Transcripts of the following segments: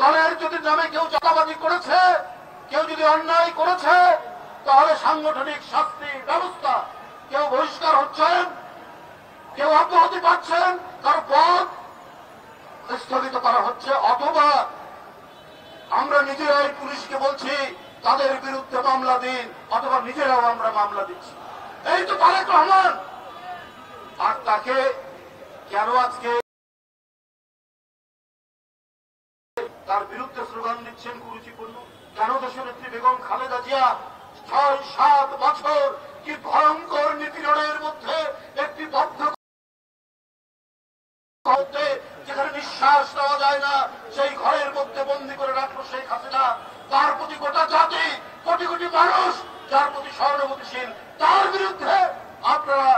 দলের যদি নামে কেউ চাঁদাবাজি করেছে, কেউ যদি অন্যায় করেছে, তাহলে সাংগঠনিক শাস্তি ব্যবস্থা, কেউ বহিষ্কার হচ্ছেন, কেউ অব্যাহতি পাচ্ছেন, তার পদ স্থগিত করা হচ্ছে, অথবা আমরা নিজেরাই পুলিশকে বলছি তাদের বিরুদ্ধে মামলা দিন, অথবা নিজেরাও আমরা মামলা দিচ্ছি। এই তো তারেক রহমান। আর তাকে কেন আজকে তার বিরুদ্ধে স্লোগান দিচ্ছেন কুরুচিপূর্ণ? কেন দেশনেত্রী বেগম খালেদা জিয়া ৬-৭ বছর কি ভয়ঙ্কর নিপীড়নের মধ্যে একটি বদ্ধ যেখানে নিঃশ্বাস নেওয়া যায় না, সেই ঘরের মধ্যে বন্দী করে রাখলো শেখ হাসিনা, তার প্রতি গোটা জাতি, কোটি কোটি মানুষ যার প্রতি সহানুভূতিশীল, তার বিরুদ্ধে আপনারা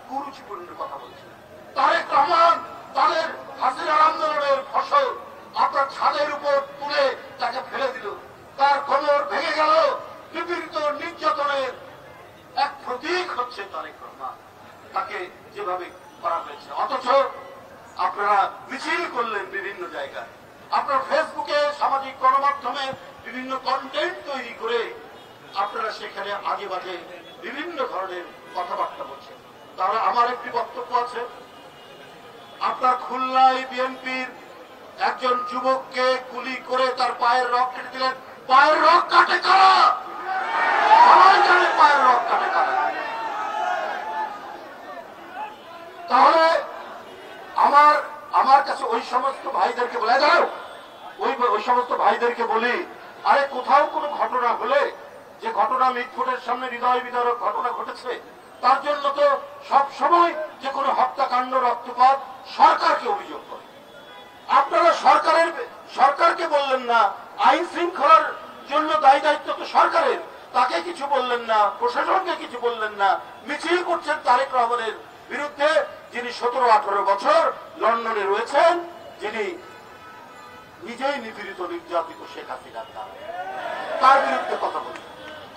কুরুচিপূর্ণ কথা বলছেন। তারেক রহমান তাদের হাসিনার আন্দোলনের ফসল আপনার ছাদের উপর তুলে তাকে ফেলে দিল, তার কোমর ভেঙে গেল, নিপীড়িত নির্যাতনের এক প্রতীক হচ্ছে তারেক রহমান, তাকে যেভাবে করা হয়েছে। অথচ আপনারা মিছিল করলেন বিভিন্ন জায়গায়, আপনার ফেসবুকে, সামাজিক গণমাধ্যমে বিভিন্ন কন্টেন্ট তৈরি করে আপনারা সেখানে আগে বাজে বিভিন্ন ধরনের কথাবার্তা বলছেন। তাহলে আমার একটি বক্তব্য আছে, আপনার খুলনায় বিএনপির একজন যুবককে গুলি করে তার পায়ের রগ কেটে দিলেন। পায়ের রগ কাটে কারা? সবাই জানে পায়ের রগ কাটে কারা। তাহলে আমার কাছে ওই সমস্ত ভাইদেরকে বলে দাও, ওই সমস্ত ভাইদেরকে বলি, আরে কোথাও কোনো ঘটনা হলে, যে ঘটনা মিটফুটের সামনে হৃদয় বিদারক ঘটনা ঘটেছে, তার জন্য তো সব সময় যে কোনো হত্যাকাণ্ড, রক্তপাত সরকারকে অভিযোগ করে। আপনারা সরকারকে বললেন না, আইন শৃঙ্খলার জন্য দায়ী দায়িত্ব তো সরকারের, তাকে কিছু বললেন না, প্রশাসনকে কিছু বললেন না, মিছিল করছেন তারেক রহমানের বিরুদ্ধে, যিনি 17-18 বছর লন্ডনে রয়েছেন, যিনি নিজেই নিপীড়িত নির্যাতিত শেখ হাসিনা, তার বিরুদ্ধে কথা বলছেন।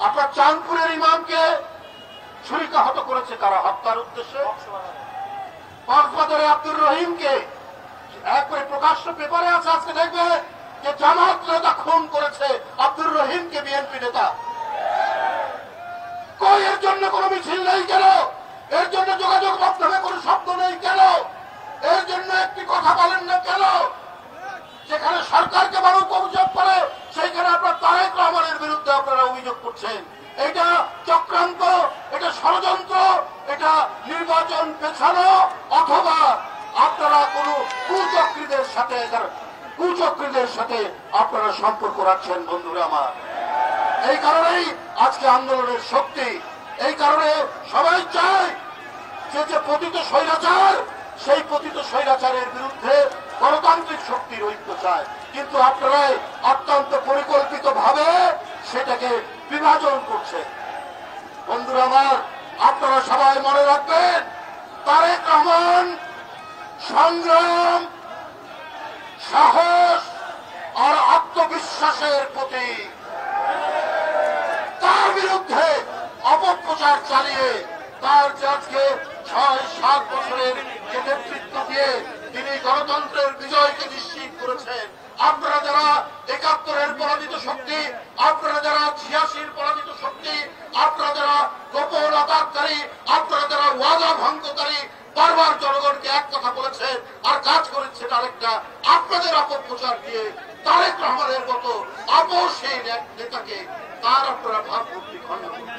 আপনার চাঁদপুরের ইমামকে ছুরিকাহত করেছে কারা? হত্যার উদ্দেশ্যে। কক্সবাজারে আব্দুর রহিমকে একবারে প্রকাশ্য পেপারে আছে, আজকে দেখবে যে জামাত নেতা খুন করেছে আব্দুর রহিমকে, বিএনপি নেতা। কই এর জন্য কোন মিছিল নেই কেন? এর জন্য যোগাযোগ মাধ্যমে কোন শব্দ নেই কেন? এর জন্য একটি কথা বলেন না কেন? যেখানে সরকারকে মানুষ অভিযোগ করে, সেইখানে আপনার তারেক রহমানের বিরুদ্ধে আপনারা অভিযোগ করছেন। এটা চক্রান্ত, এটা ষড়যন্ত্র, এটা নির্বাচন পেছানো, অথবা আপনারা কোন কুচক্রীদের সাথে আপনারা সম্পর্ক রাখছেন। বন্ধুরা আমার, এই কারণেই আজকে আন্দোলনের শক্তি। এই কারণে সবাই চায় যে পতিত স্বৈরাচার, সেই পতিত স্বৈরাচারের বিরুদ্ধে গণতান্ত্রিক শক্তির ঐক্য চায়, কিন্তু আপনারাই অত্যন্ত পরিকল্পিত ভাবে সেটাকে বিভাজন করছে। বন্ধুরা আমার, আপনারা সবাই মনে রাখবেন, তারেক রহমান সংগ্রাম, সাহস আর আত্মবিশ্বাসের প্রতীক। তার বিরুদ্ধে অপপ্রচার চালিয়ে তার যে আজকে 6-7 বছরের যে নেতৃত্ব দিয়ে তিনি গণতন্ত্রের বিজয়কে নিশ্চিত করেছেন, আপনারা যারা 71-এর পরাজিত শক্তি, আপনারা যারা 86-র পরাজিত শক্তি, আপনারা যারা গোপন আঘাতকারী, আপনারা যারা ওয়াদা ভঙ্গকারী, বারবার জনগণকে এক কথা বলেছেন আর কাজ করেছেন আরেকটা, আপনাদের অপপ্রচার দিয়ে তারেক রহমানের মতো আপোষহীন এক নেতাকে তার আপনারা ভাবমূর্তি খণ্ড করছেন।